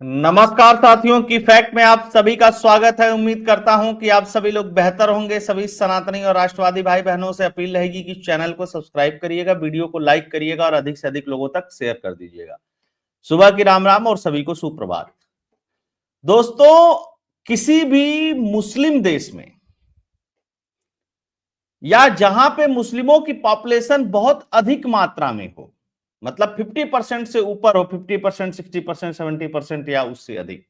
नमस्कार साथियों की फैक्ट में आप सभी का स्वागत है। उम्मीद करता हूं कि आप सभी लोग बेहतर होंगे। सभी सनातनी और राष्ट्रवादी भाई बहनों से अपील रहेगी कि चैनल को सब्सक्राइब करिएगा, वीडियो को लाइक करिएगा और अधिक से अधिक लोगों तक शेयर कर दीजिएगा। सुबह की राम राम और सभी को सुप्रभात। दोस्तों, किसी भी मुस्लिम देश में या जहां पे मुस्लिमों की पॉपुलेशन बहुत अधिक मात्रा में हो, मतलब 50% से ऊपर हो, 50%, 60%, 70% या उससे अधिक,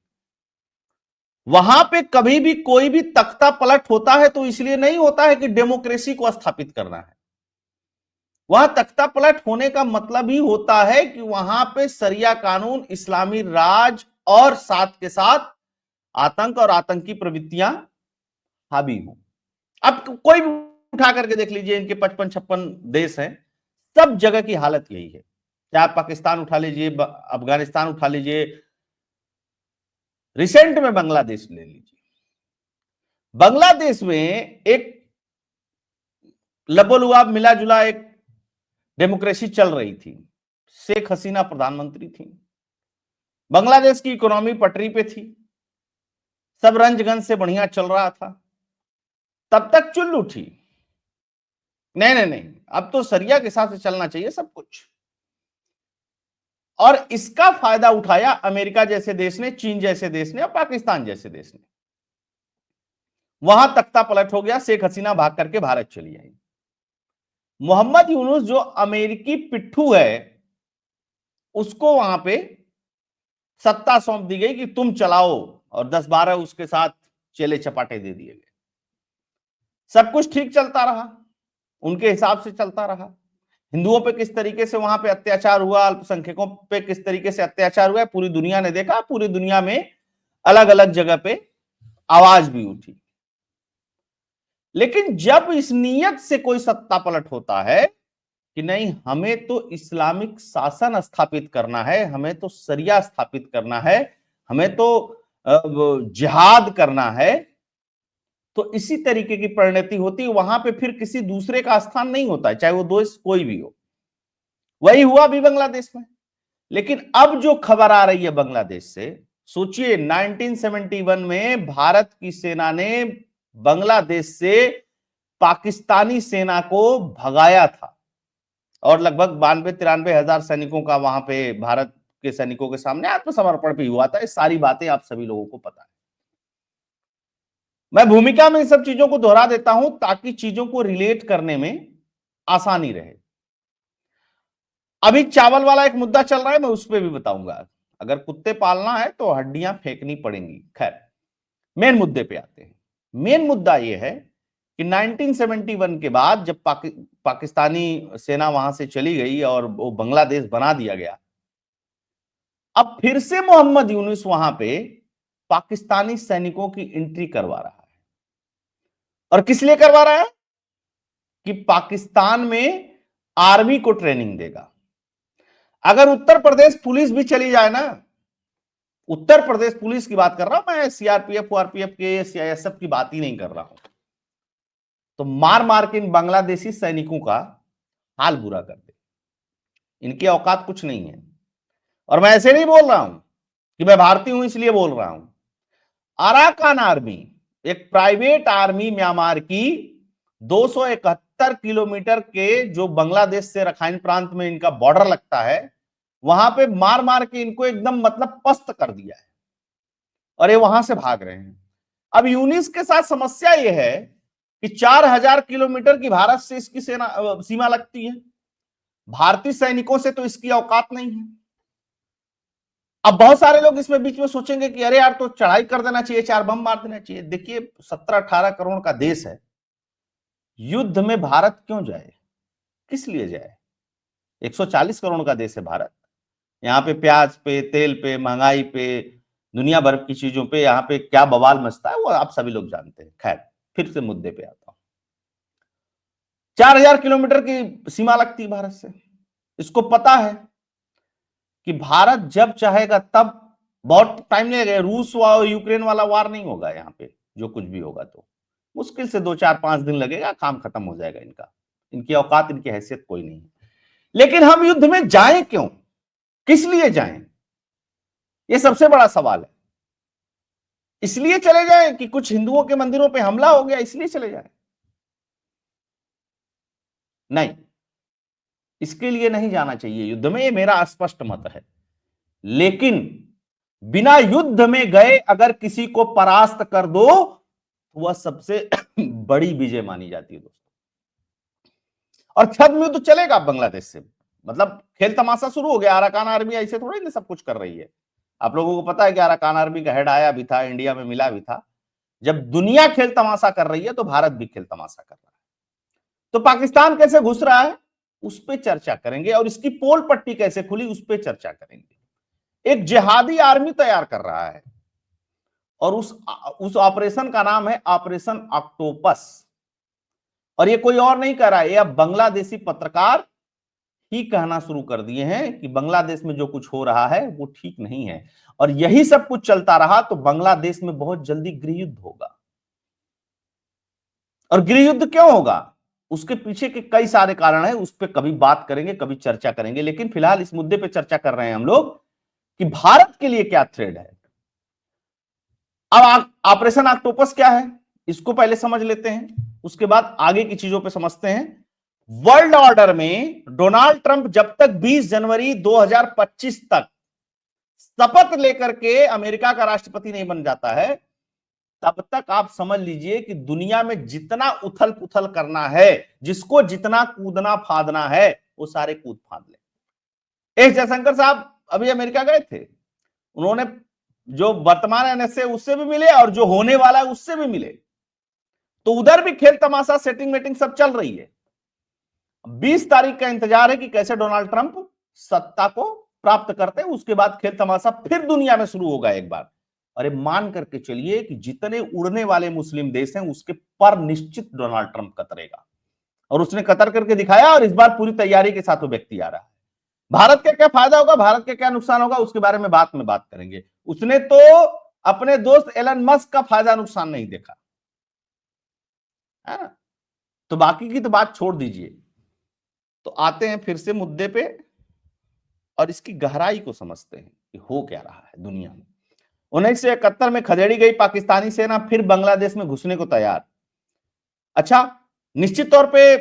वहां पे कभी भी कोई भी तख्ता पलट होता है तो इसलिए नहीं होता है कि डेमोक्रेसी को स्थापित करना है। वहां तख्ता पलट होने का मतलब ही होता है कि वहां पे शरिया कानून, इस्लामी राज और साथ के साथ आतंक और आतंकी प्रवृत्तियां हावी हो। अब कोई भी उठा करके देख लीजिए, इनके 55-56 देश हैं, सब जगह की हालत यही है। चाहे आप पाकिस्तान उठा लीजिए, अफगानिस्तान उठा लीजिए, रिसेंट में बांग्लादेश ले लीजिए। बांग्लादेश में एक लबोलुआब मिला जुला एक डेमोक्रेसी चल रही थी। शेख हसीना प्रधानमंत्री थी। बांग्लादेश की इकोनॉमी पटरी पे थी, सब रंजगंज से बढ़िया चल रहा था। तब तक चुल उठी, नहीं नहीं नहीं, अब तो सरिया के हिसाब से चलना चाहिए सब कुछ। और इसका फायदा उठाया अमेरिका जैसे देश ने, चीन जैसे देश ने और पाकिस्तान जैसे देश ने। वहां तख्ता पलट हो गया, शेख हसीना भाग करके भारत चली आई। मोहम्मद यूनुस जो अमेरिकी पिट्ठू है, उसको वहां पे सत्ता सौंप दी गई कि तुम चलाओ, और 10-12 उसके साथ चेले चपाटे दे दिए गए। सब कुछ ठीक चलता रहा, उनके हिसाब से चलता रहा। हिंदुओं पे किस तरीके से वहां पे अत्याचार हुआ, अल्पसंख्यकों पे किस तरीके से अत्याचार हुआ, पूरी दुनिया ने देखा। पूरी दुनिया में अलग अलग जगह पे आवाज भी उठी। लेकिन जब इस नीयत से कोई सत्ता पलट होता है कि नहीं, हमें तो इस्लामिक शासन स्थापित करना है, हमें तो शरिया स्थापित करना है, हमें तो जिहाद करना है, तो इसी तरीके की परिणति होती है। वहां पे फिर किसी दूसरे का स्थान नहीं होता है, चाहे वो देश कोई भी हो। वही हुआ भी बांग्लादेश में। लेकिन अब जो खबर आ रही है बांग्लादेश से, सोचिए 1971 में भारत की सेना ने बांग्लादेश से पाकिस्तानी सेना को भगाया था और लगभग 92-93 हजार सैनिकों का वहां पे भारत के सैनिकों के सामने आत्मसमर्पण भी हुआ था। ये सारी बातें आप सभी लोगों को पता है। मैं भूमिका में इन सब चीजों को दोहरा देता हूं ताकि चीजों को रिलेट करने में आसानी रहे। अभी चावल वाला एक मुद्दा चल रहा है, मैं उस पर भी बताऊंगा। अगर कुत्ते पालना है तो हड्डियां फेंकनी पड़ेंगी। खैर, मेन मुद्दे पे आते हैं। मेन मुद्दा यह है कि 1971 के बाद जब पाकिस्तानी सेना वहां से चली गई और वो बांग्लादेश बना दिया गया, अब फिर से मोहम्मद यूनुस वहां पे पाकिस्तानी सैनिकों की एंट्री करवा रहा है। और किस लिए करवा रहा है? कि पाकिस्तान में आर्मी को ट्रेनिंग देगा। अगर उत्तर प्रदेश पुलिस भी चली जाए ना, उत्तर प्रदेश पुलिस की बात कर रहा हूं मैं, सीआरपीएफ आरपीएफ के सीआईएसएफ की बात ही नहीं कर रहा हूं, तो मार मार के इन बांग्लादेशी सैनिकों का हाल बुरा कर दे। इनकी औकात कुछ नहीं है। और मैं ऐसे नहीं बोल रहा हूं कि मैं भारतीय हूं इसलिए बोल रहा हूं। अराकान आर्मी, एक प्राइवेट आर्मी म्यांमार की, 271 किलोमीटर के जो बांग्लादेश से रखाइन प्रांत में इनका बॉर्डर लगता है, वहां पे मार मार के इनको एकदम मतलब पस्त कर दिया है और ये वहां से भाग रहे हैं। अब यूनिस के साथ समस्या यह है कि 4000 किलोमीटर की भारत से इसकी सीमा लगती है। भारतीय सैनिकों से तो इसकी औकात नहीं है। अब बहुत सारे लोग इसमें बीच में सोचेंगे कि अरे यार, तो चढ़ाई कर देना चाहिए, 4 बम मार देना चाहिए। देखिए, 17-18 करोड़ का देश है, युद्ध में भारत क्यों जाए, किस लिए जाए? 140 करोड़ का देश है भारत। यहाँ पे प्याज पे, तेल पे, महंगाई पे, दुनिया भर की चीजों पे यहाँ पे क्या बवाल मचता है वो आप सभी लोग जानते हैं। खैर, फिर से मुद्दे पे आता हूं। 4000 किलोमीटर की सीमा लगती है भारत से। इसको पता है कि भारत जब चाहेगा तब, बहुत टाइम लगेगा, रूस और यूक्रेन वाला वार नहीं होगा यहाँ पे। जो कुछ भी होगा तो मुश्किल से 2-4-5 दिन लगेगा, काम खत्म हो जाएगा इनका। इनकी औकात, इनकी हैसियत कोई नहीं है। लेकिन हम युद्ध में जाएं क्यों, किस लिए जाएं? ये सबसे बड़ा सवाल है। इसलिए चले जाए कि कुछ हिंदुओं के मंदिरों पे हमला हो गया इसलिए चले जाए? नहीं, इसके लिए नहीं जाना चाहिए युद्ध में, ये मेरा स्पष्ट मत है। लेकिन बिना युद्ध में गए अगर किसी को परास्त कर दो तो वह सबसे बड़ी विजय मानी जाती है दोस्तों। और छद्म युद्ध चलेगा बांग्लादेश से, मतलब खेल तमाशा शुरू हो गया। अराकान आर्मी ऐसे थोड़ी ना सब कुछ कर रही है। आप लोगों को पता है कि अराकान आर्मी का हेड आया भी था, इंडिया में मिला भी था। जब दुनिया खेल तमाशा कर रही है तो भारत भी खेल तमाशा कर रहा है। तो पाकिस्तान कैसे घुस रहा है उस पर चर्चा करेंगे, और इसकी पोल पट्टी कैसे खुली उस पर चर्चा करेंगे। एक जिहादी आर्मी तैयार कर रहा है और उस ऑपरेशन का नाम है ऑपरेशन ऑक्टोपस। और ये कोई और नहीं कर रहा है, ये अब बांग्लादेशी पत्रकार ही कहना शुरू कर दिए हैं कि बांग्लादेश में जो कुछ हो रहा है वो ठीक नहीं है। और यही सब कुछ चलता रहा तो बांग्लादेश में बहुत जल्दी गृह युद्ध होगा। और गृह युद्ध क्यों होगा उसके पीछे के कई सारे कारण हैं, उस पर कभी बात करेंगे, कभी चर्चा करेंगे। लेकिन फिलहाल इस मुद्दे पे चर्चा कर रहे हैं हम लोग कि भारत के लिए क्या थ्रेड है। अब ऑपरेशन ऑक्टोपस क्या है इसको पहले समझ लेते हैं, उसके बाद आगे की चीजों पे समझते हैं। वर्ल्ड ऑर्डर में डोनाल्ड ट्रंप जब तक 20 जनवरी 2025 तक शपथ लेकर के अमेरिका का राष्ट्रपति नहीं बन जाता है, तब तक आप समझ लीजिए कि दुनिया में जितना उथल पुथल करना है, जिसको जितना कूदना फादना है, वो सारे कूद फाद ले। एस जयशंकर साहब अभी अमेरिका गए थे, उन्होंने जो वर्तमान एनएसए उससे भी मिले और जो होने वाला है उससे भी मिले। तो उधर भी खेल तमाशा सेटिंग वेटिंग सब चल रही है। 20 तारीख का इंतजार है कि कैसे डोनाल्ड ट्रंप सत्ता को प्राप्त करते हैं, उसके बाद खेल तमाशा फिर दुनिया में शुरू होगा एक बार। अरे मान करके चलिए कि जितने उड़ने वाले मुस्लिम देश हैं उसके पर निश्चित डोनाल्ड ट्रंप कतरेगा, और उसने कतर करके दिखाया, और इस बार पूरी तैयारी के साथ वो व्यक्ति आ रहा है। भारत का क्या फायदा होगा, भारत का क्या नुकसान होगा, उसके बारे में बात करेंगे। उसने तो अपने दोस्त एलन मस्क का फायदा नुकसान नहीं देखा है ना, तो बाकी की तो बात छोड़ दीजिए। तो आते हैं फिर से मुद्दे पे और इसकी गहराई को समझते हैं कि हो क्या रहा है दुनिया में। 1971 में खदेड़ी गई पाकिस्तानी सेना फिर बांग्लादेश में घुसने को तैयार। अच्छा, निश्चित तौर पे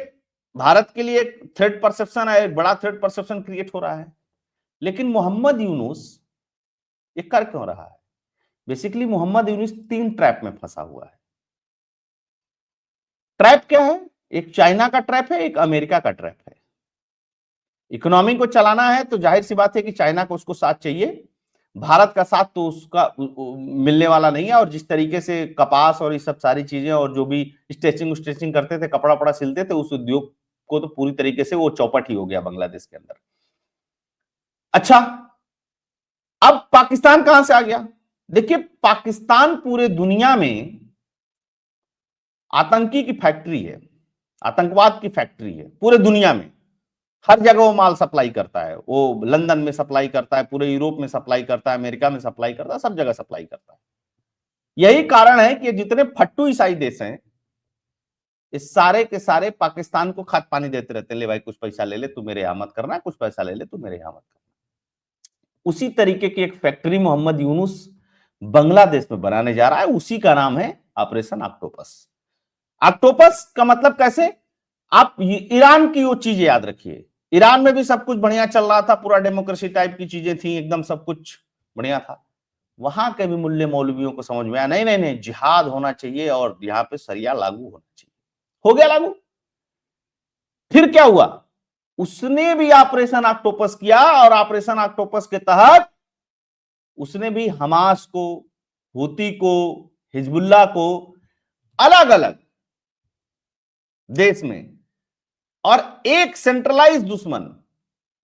भारत के लिए थ्रेट परसेप्शन है, एक बड़ा थ्रेट परसेप्शन क्रिएट हो रहा है। लेकिन मोहम्मद यूनुस ये कर क्यों रहा है? बेसिकली मोहम्मद यूनुस 3 ट्रैप में फंसा हुआ है। ट्रैप क्या है? एक चाइना का ट्रैप है, एक अमेरिका का ट्रैप है। इकोनॉमी को चलाना है तो जाहिर सी बात है कि चाइना को उसको साथ चाहिए, भारत का साथ तो उसका मिलने वाला नहीं है। और जिस तरीके से कपास और ये सब सारी चीजें और जो भी स्टेचिंग करते थे, कपड़ा वपड़ा सिलते थे, उस उद्योग को तो पूरी तरीके से वो चौपट ही हो गया बांग्लादेश के अंदर। अच्छा, अब पाकिस्तान कहां से आ गया? देखिए, पाकिस्तान पूरे दुनिया में आतंकी की फैक्ट्री है, आतंकवाद की फैक्ट्री है पूरे दुनिया में। हर जगह वो माल सप्लाई करता है, वो लंदन में सप्लाई करता है, पूरे यूरोप में सप्लाई करता है, अमेरिका में सप्लाई करता है, सब जगह सप्लाई करता है। यही कारण है कि जितने फट्टू ईसाई देश हैं, इस सारे के सारे पाकिस्तान को खाद पानी देते रहते हैं, ले भाई कुछ पैसा ले ले, तू मेरे यहां मत करना, कुछ पैसा ले ले, तू मेरे यहां मत करना। उसी तरीके की एक फैक्ट्री मोहम्मद यूनुस बांग्लादेश में बनाने जा रहा है, उसी का नाम है ऑपरेशन ऑक्टोपस। ऑक्टोपस का मतलब कैसे? आप ईरान की वो चीजें याद रखिए। ईरान में भी सब कुछ बढ़िया चल रहा था, पूरा डेमोक्रेसी टाइप की चीजें थी, एकदम सब कुछ बढ़िया था। वहां के भी मुल्ले मौलवियों को समझ में आया, नहीं नहीं नहीं, जिहाद होना चाहिए और यहाँ पे सरिया लागू होना चाहिए। हो गया लागू। फिर क्या हुआ? उसने भी ऑपरेशन ऑक्टोपस किया, और ऑपरेशन ऑक्टोपस के तहत उसने भी हमास को, हुती को, हिजबुल्लाह को अलग अलग देश में और एक सेंट्रलाइज दुश्मन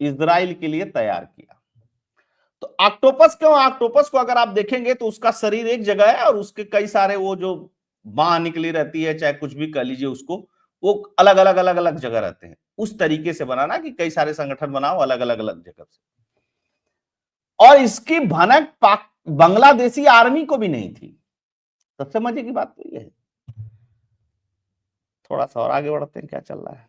इजराइल के लिए तैयार किया। तो ऑक्टोपस क्यों? ऑक्टोपस को अगर आप देखेंगे तो उसका शरीर एक जगह है और उसके कई सारे वो जो बांह निकली रहती है, चाहे कुछ भी कह लीजिए उसको, वो अलग अलग जगह रहते हैं। उस तरीके से बनाना कि कई सारे संगठन बनाओ अलग अलग जगह से। और इसकी भनक बांग्लादेशी आर्मी को भी नहीं थी। सबसे मजे की बात तो यह है। थोड़ा सा और आगे बढ़ते हैं, क्या चल रहा है।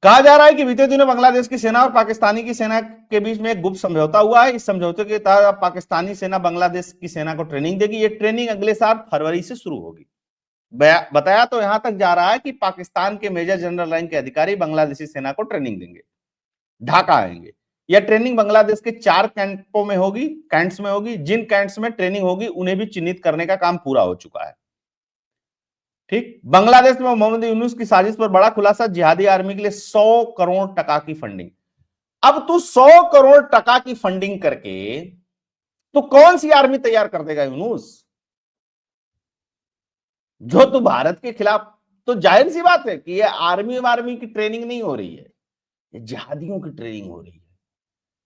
कहा जा रहा है कि बीते दिनों बांग्लादेश की सेना और पाकिस्तानी की सेना के बीच में एक गुप्त समझौता हुआ है। इस समझौते के तहत पाकिस्तानी सेना बांग्लादेश की सेना को ट्रेनिंग देगी। ये ट्रेनिंग अगले साल फरवरी से शुरू होगी। बताया तो यहां तक जा रहा है कि पाकिस्तान के मेजर जनरल रैंक के अधिकारी बांग्लादेशी सेना को ट्रेनिंग देंगे, ढाका आएंगे। यह ट्रेनिंग बांग्लादेश के 4 कैंपों में होगी, कैंट्स में होगी। जिन कैंट्स में ट्रेनिंग होगी उन्हें भी चिन्हित करने का काम पूरा हो चुका है। ठीक, बांग्लादेश में मोहम्मद यूनुस की साजिश पर बड़ा खुलासा, जिहादी आर्मी के लिए 100 करोड़ टका की फंडिंग। अब तू 100 करोड़ टका की फंडिंग करके तो कौन सी आर्मी तैयार कर देगा यूनुस, जो तू भारत के खिलाफ? तो जाहिर सी बात है कि ये आर्मी की ट्रेनिंग नहीं हो रही है, ये जिहादियों की ट्रेनिंग हो रही है।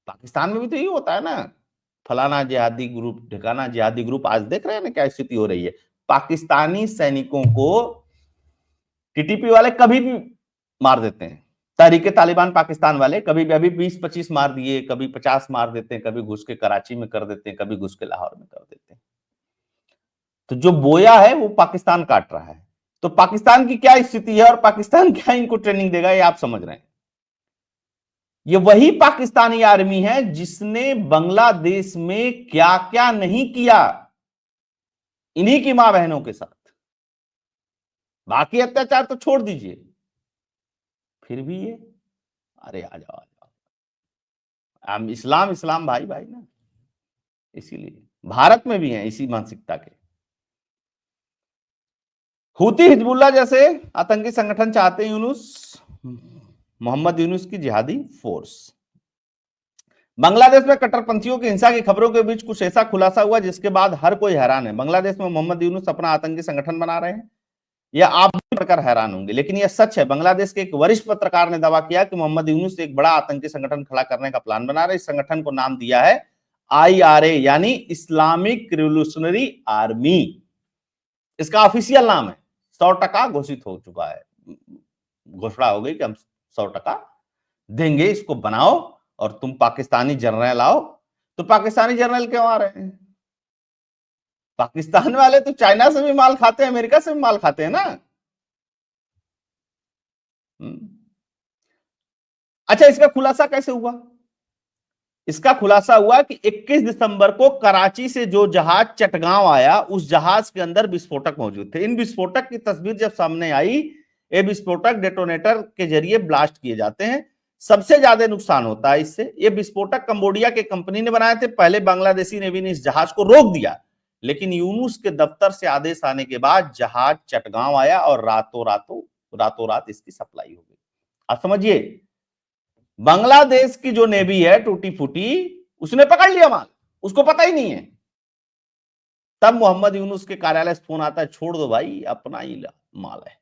पाकिस्तान में भी तो यही होता है ना, फलाना जिहादी ग्रुप, ठिकाना जिहादी ग्रुप। आज देख रहे हैं ना क्या स्थिति हो रही है। पाकिस्तानी सैनिकों को टीटीपी वाले कभी भी मार देते हैं। तहरीके तालिबान पाकिस्तान वाले कभी भी, अभी 20-25 मार दिए, कभी 50 मार देते हैं, कभी घुस के कराची में कर देते हैं, कभी घुस के लाहौर में कर देते हैं। तो जो बोया है वो पाकिस्तान काट रहा है। तो पाकिस्तान की क्या स्थिति है और पाकिस्तान क्या इनको ट्रेनिंग देगा, ये आप समझ रहे हैं। ये वही पाकिस्तानी आर्मी है जिसने बांग्लादेश में क्या क्या नहीं किया इन्हीं की मां बहनों के साथ। बाकी अत्याचार तो छोड़ दीजिए, फिर भी ये अरे आ जाओ हम इस्लाम इस्लाम भाई भाई ना, इसीलिए भारत में भी हैं इसी मानसिकता के। हूती हिजबुल्लाह जैसे आतंकी संगठन चाहते हैं मोहम्मद यूनुस की जिहादी फोर्स। बांग्लादेश में कट्टरपंथियों की हिंसा की खबरों के बीच कुछ ऐसा खुलासा हुआ जिसके बाद हर कोई हैरान है। बांग्लादेश में मोहम्मद यूनुस अपना आतंकी संगठन बना रहे हैं, यह आप भी पढ़कर हैरान होंगे, लेकिन यह सच है। बांग्लादेश के एक वरिष्ठ पत्रकार ने दावा किया कि मोहम्मद यूनुस एक बड़ा आतंकी संगठन खड़ा करने का प्लान बना रहे। इस संगठन को नाम दिया है IRA, यानी इस्लामिक रिवोल्यूशनरी आर्मी। इसका ऑफिशियल नाम है। 100% घोषित हो चुका है, घोषणा हो गई कि हम 100% देंगे, इसको बनाओ और तुम पाकिस्तानी जनरल आओ। तो पाकिस्तानी जनरल क्यों आ रहे हैं? पाकिस्तान वाले तो चाइना से भी माल खाते हैं, अमेरिका से भी माल खाते हैं ना। अच्छा, इसका खुलासा कैसे हुआ? इसका खुलासा हुआ कि 21 दिसंबर को कराची से जो जहाज चटगांव आया, उस जहाज के अंदर विस्फोटक मौजूद थे। इन विस्फोटक की तस्वीर जब सामने आई, ये विस्फोटक डेटोनेटर के जरिए ब्लास्ट किए जाते हैं। सबसे ज्यादा नुकसान होता है इससे। ये विस्फोटक कंबोडिया के कंपनी ने बनाए थे। पहले बांग्लादेशी नेवी ने इस जहाज को रोक दिया, लेकिन यूनुस के दफ्तर से आदेश आने के बाद जहाज चटगांव आया और रातों रात इसकी सप्लाई हो गई। आप समझिए, बांग्लादेश की जो नेवी है टूटी फूटी, उसने पकड़ लिया माल, उसको पता ही नहीं है। तब मोहम्मद यूनुस के कार्यालय से फोन आता है, छोड़ दो भाई, अपना ही माल है।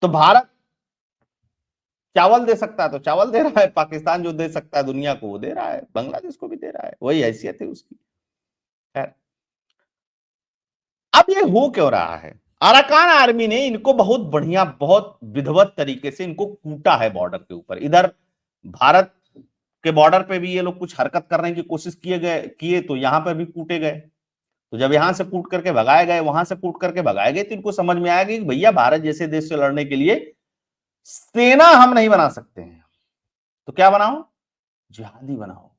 तो भारत चावल दे सकता है तो चावल दे रहा है, पाकिस्तान जो दे सकता है दुनिया को वो दे रहा है, बांग्लादेश को भी दे रहा है, वही हैसियत है उसकी। खैर, अब ये हो क्यों रहा है? अराकान आर्मी ने इनको बहुत बढ़िया, बहुत विधिवत तरीके से इनको कूटा है बॉर्डर के ऊपर। इधर भारत के बॉर्डर पे भी ये लोग कुछ हरकत करने की कोशिश किए तो यहां पर भी कूटे गए। तो जब यहां से कूट करके भगाए गए, वहां से कूट करके भगाए गए, तो इनको समझ में आया कि भैया भारत जैसे देश से लड़ने के लिए सेना हम नहीं बना सकते हैं, तो क्या बनाओ? जिहादी बनाओ,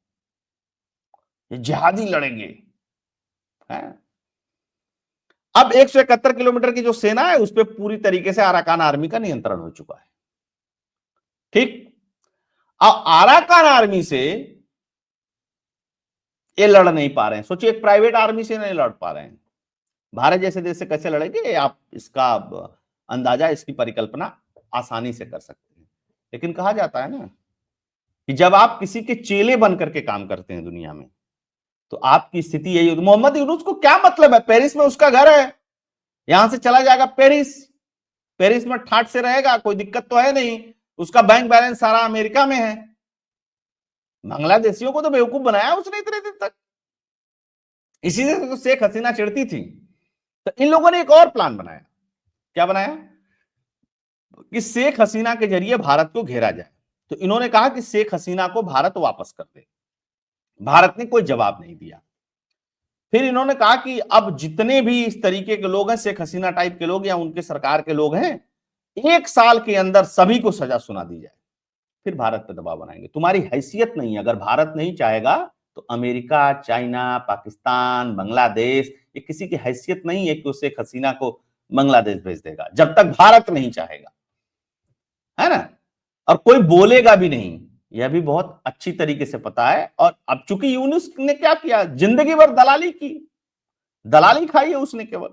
ये जिहादी लड़ेंगे। अब 171 किलोमीटर की जो सेना है उस पर पूरी तरीके से अराकान आर्मी का नियंत्रण हो चुका है। ठीक, अब अराकान आर्मी से ये लड़ नहीं पा रहे हैं। सोचिए, एक प्राइवेट आर्मी से नहीं लड़ पा रहे हैं, भारत जैसे देश से कैसे लड़ेंगे? आप इसका अंदाजा, इसकी परिकल्पना आसानी से कर सकते हैं। लेकिन कहा जाता है ना कि जब आप किसी के चेले बन करके काम करते हैं दुनिया में, तो आपकी स्थिति यही होती है। मोहम्मद यूनुस को क्या मतलब है? पेरिस में उसका घर है, यहां से चला जाएगा पेरिस में ठाट से रहेगा, कोई दिक्कत तो है नहीं। उसका बैंक बैलेंस सारा अमेरिका में है। बांग्लादेशियों को तो बेवकूफ बनाया उसने इतने दिन तक, इसी से तो शेख हसीना चिढ़ती थी। तो इन लोगों ने एक और प्लान बनाया। क्या बनाया? कि शेख हसीना के जरिए भारत को घेरा जाए। तो इन्होंने कहा कि शेख हसीना को भारत वापस कर दे। भारत ने कोई जवाब नहीं दिया। फिर इन्होंने कहा कि अब जितने भी इस तरीके के लोग हैं, शेख हसीना टाइप के लोग या उनके सरकार के लोग हैं, 1 साल के अंदर सभी को सजा सुना दी जाए, फिर भारत पर दबाव बनाएंगे। तुम्हारी हैसियत नहीं है, अगर भारत नहीं चाहेगा तो अमेरिका, चाइना, पाकिस्तान, बांग्लादेश, ये किसी की हैसियत नहीं है कि उसे शेख हसीना को बांग्लादेश भेज देगा, जब तक भारत नहीं चाहेगा, है ना। और कोई बोलेगा भी नहीं, यह भी बहुत अच्छी तरीके से पता है। और अब चूंकि यूनुस ने क्या किया, जिंदगी भर दलाली की, दलाली खाई है उसने केवल,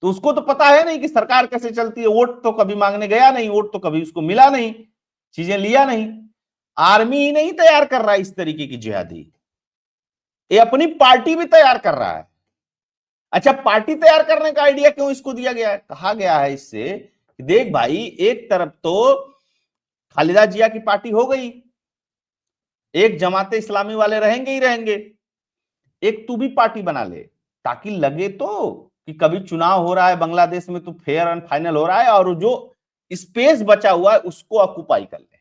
तो उसको तो पता है नहीं कि सरकार कैसे चलती है। वोट तो कभी मांगने गया नहीं, वोट तो कभी उसको मिला नहीं, चीजें लिया नहीं। आर्मी ही नहीं तैयार कर रहा है इस तरीके की जिहादी, ये अपनी पार्टी भी तैयार कर रहा है। अच्छा, पार्टी तैयार करने का आइडिया क्यों इसको दिया गया है? कहा गया है इससे कि देख भाई, एक तरफ तो खालिदा जिया की पार्टी हो गई, एक जमाते इस्लामी वाले रहेंगे ही रहेंगे, एक तू भी पार्टी बना ले, ताकि लगे तो कि कभी चुनाव हो रहा है बांग्लादेश में तो फेयर एंड फाइनल हो रहा है, और जो स्पेस बचा हुआ है उसको ऑक्युपाई कर ले।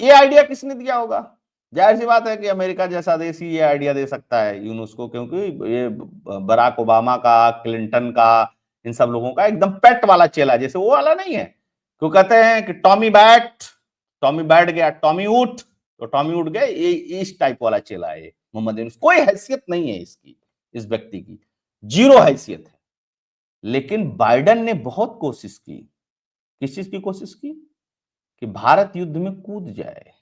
ये आइडिया किसने दिया होगा? जाहिर सी बात है कि अमेरिका जैसा देश ही ये आइडिया दे सकता है यूनुस को, क्योंकि ये बराक ओबामा का, क्लिंटन का, इन सब लोगों का एकदम पेट वाला चेला, जैसे वो वाला नहीं है। क्यों कहते हैं कि टॉमी बैठ गया, टॉमी उठ, तो टॉमी उठ गए, ये इस टाइप वाला चेला है मोहम्मद यूनुस। कोई हैसियत नहीं है इसकी, इस व्यक्ति की जीरो हैसियत है। लेकिन बाइडेन ने बहुत कोशिश की, किस चीज की कोशिश की? कि भारत युद्ध में कूद जाए,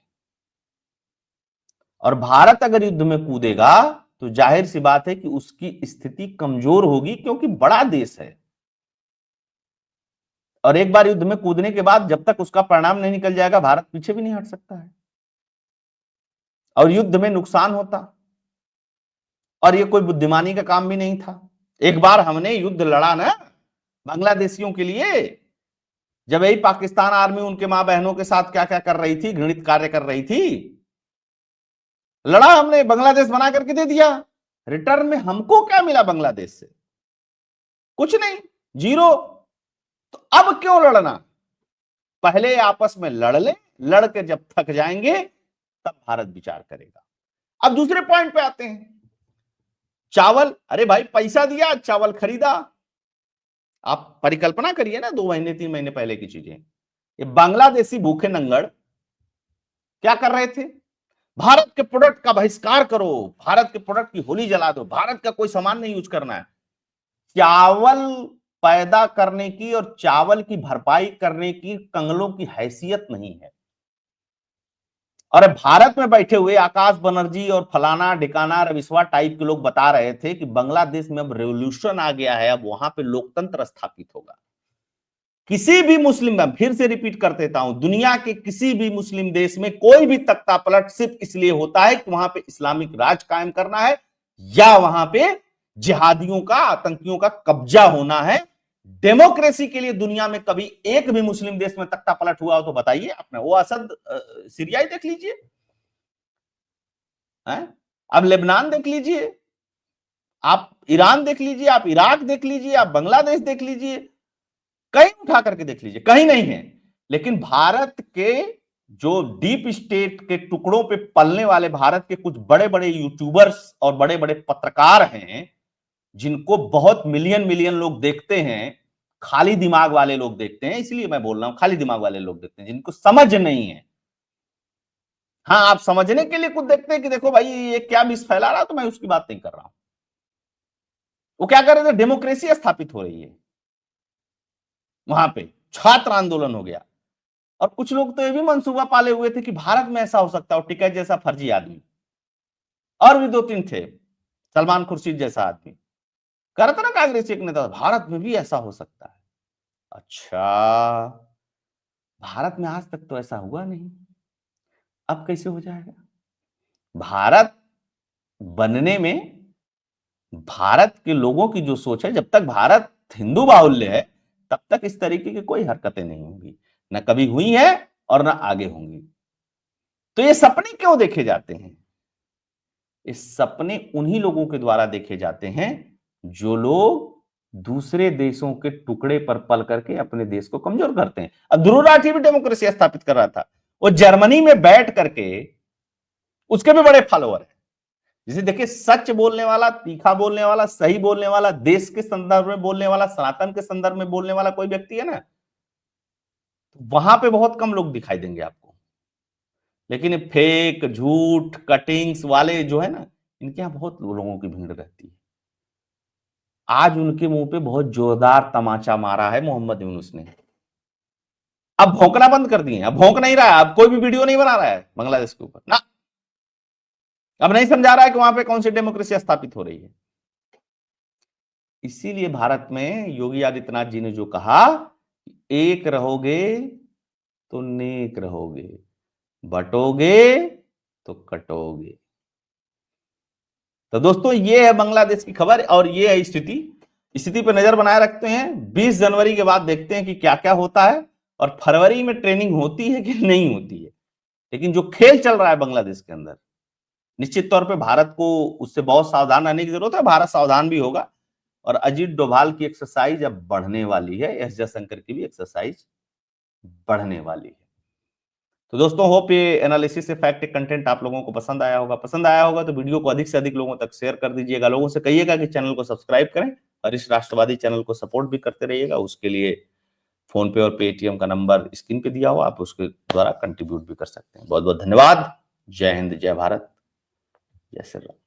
और भारत अगर युद्ध में कूदेगा तो जाहिर सी बात है कि उसकी स्थिति कमजोर होगी, क्योंकि बड़ा देश है। और एक बार युद्ध में कूदने के बाद जब तक उसका परिणाम नहीं निकल जाएगा, भारत पीछे भी नहीं हट सकता है, और युद्ध में नुकसान होता। और ये कोई बुद्धिमानी का काम भी नहीं था। एक बार हमने युद्ध लड़ा ना बांग्लादेशियों के लिए, जब यही पाकिस्तान आर्मी उनके मां बहनों के साथ क्या क्या कर रही थी, घृणित कार्य कर रही थी, लड़ा हमने, बांग्लादेश बना करके दे दिया। रिटर्न में हमको क्या मिला बांग्लादेश से? कुछ नहीं, जीरो। तो अब क्यों लड़ना? पहले आपस में लड़ ले, लड़ के जब थक जाएंगे तब भारत विचार करेगा। अब दूसरे पॉइंट पे आते हैं, चावल। अरे भाई, पैसा दिया, चावल खरीदा। आप परिकल्पना करिए ना, 2 महीने 3 महीने पहले की चीजें। ये बांग्लादेशी भूखे नंगड़ क्या कर रहे थे? भारत के प्रोडक्ट का बहिष्कार करो, भारत के प्रोडक्ट की होली जला दो, भारत का कोई सामान नहीं यूज करना है। चावल पैदा करने की और चावल की भरपाई करने की कंगलों की हैसियत नहीं है। और भारत में बैठे हुए आकाश बनर्जी और फलाना ढिकाना रविश्वा टाइप के लोग बता रहे थे कि बांग्लादेश में अब रेवोल्यूशन आ गया है, अब वहां पे लोकतंत्र स्थापित होगा। किसी भी मुस्लिम, मैं फिर से रिपीट कर देता हूं, दुनिया के किसी भी मुस्लिम देश में कोई भी तख्ता पलट सिर्फ इसलिए होता है कि वहां पे इस्लामिक राज कायम करना है, या वहां पे जिहादियों का, आतंकियों का कब्जा होना है। डेमोक्रेसी के लिए दुनिया में कभी एक भी मुस्लिम देश में तख्ता पलट हुआ हो तो बताइए आपने? वो असद सीरिया देख लीजिए, अब लेबनान देख लीजिए, आप ईरान देख लीजिए, आप इराक देख लीजिए, आप बांग्लादेश देख लीजिए, कहीं उठा करके देख लीजिए, कहीं नहीं है। लेकिन भारत के जो डीप स्टेट के टुकड़ों पे पलने वाले भारत के कुछ बड़े बड़े यूट्यूबर्स और बड़े बड़े पत्रकार हैं, जिनको बहुत मिलियन मिलियन लोग देखते हैं, खाली दिमाग वाले लोग देखते हैं, इसलिए मैं बोल रहा हूं खाली दिमाग वाले लोग देखते हैं, जिनको समझ नहीं है। हाँ, आप समझने के लिए कुछ देखते हैं कि देखो भाई ये क्या विष फैला रहा, तो मैं उसकी बात नहीं कर रहा हूं। वो क्या कर रहे थे? डेमोक्रेसी स्थापित हो रही है वहां पे, छात्र आंदोलन हो गया। और कुछ लोग तो ये भी मंसूबा पाले हुए थे कि भारत में ऐसा हो सकता है, टिकैत जैसा फर्जी आदमी, और भी 2-3 थे, सलमान खुर्शीद जैसा आदमी कह रहा था ना, कांग्रेस एक नेता, भारत में भी ऐसा हो सकता है। अच्छा, भारत में आज तक तो ऐसा हुआ नहीं, अब कैसे हो जाएगा? भारत बनने में भारत के लोगों की जो सोच है, जब तक भारत हिंदू बाहुल्य है तब तक इस तरीके की कोई हरकतें नहीं होंगी, न कभी हुई है और न आगे होंगी। तो ये सपने क्यों देखे जाते हैं? ये सपने उन्हीं लोगों के द्वारा देखे जाते हैं जो लोग दूसरे देशों के टुकड़े पर पल करके अपने देश को कमजोर करते हैं। अब ध्रुव राठी भी डेमोक्रेसी स्थापित कर रहा था, वो जर्मनी में बैठ करके, उसके भी बड़े फॉलोअर हैं, जैसे देखिए, सच बोलने वाला, तीखा बोलने वाला, सही बोलने वाला, देश के संदर्भ में बोलने वाला, सनातन के संदर्भ में बोलने वाला कोई व्यक्ति है ना, वहां पे बहुत कम लोग दिखाई देंगे आपको। लेकिन फेक, झूठ, कटिंग्स वाले जो है ना, इनके यहाँ बहुत लोगों की भीड़ रहती है। आज उनके मुंह पे बहुत जोरदार तमाचा मारा है मोहम्मद यूनुस ने। अब भौंकना बंद कर दिए, अब भौंक नहीं रहा है, अब कोई भी वीडियो नहीं बना रहा है बांग्लादेश के ऊपर ना। अब नहीं समझा रहा है कि वहां पे कौन सी डेमोक्रेसी स्थापित हो रही है। इसीलिए भारत में योगी आदित्यनाथ जी ने जो कहा, एक रहोगे तो नेक रहोगे, बटोगे तो कटोगे। तो दोस्तों, ये है बांग्लादेश की खबर और ये है स्थिति पर नजर बनाए रखते हैं। 20 जनवरी के बाद देखते हैं कि क्या क्या होता है, और फरवरी में ट्रेनिंग होती है कि नहीं होती है। लेकिन जो खेल चल रहा है बांग्लादेश के अंदर, निश्चित तौर पे भारत को उससे बहुत सावधान रहने की जरूरत है। भारत सावधान भी होगा, और अजीत डोभाल की एक्सरसाइज अब बढ़ने वाली है, एस जयशंकर की भी एक्सरसाइज बढ़ने वाली है। तो दोस्तों, होप ये एनालिसिस से फैक्ट कंटेंट आप लोगों को पसंद आया होगा। पसंद आया होगा तो वीडियो को अधिक से अधिक लोगों तक शेयर कर दीजिएगा। लोगों से कहिएगा कि चैनल को सब्सक्राइब करें, और इस राष्ट्रवादी चैनल को सपोर्ट भी करते रहिएगा। उसके लिए फोन पे और पेटीएम का नंबर स्क्रीन पे दिया हुआ, आप उसके द्वारा कंट्रीब्यूट भी कर सकते हैं। बहुत बहुत धन्यवाद। जय हिंद, जय भारत, जय श्री राम।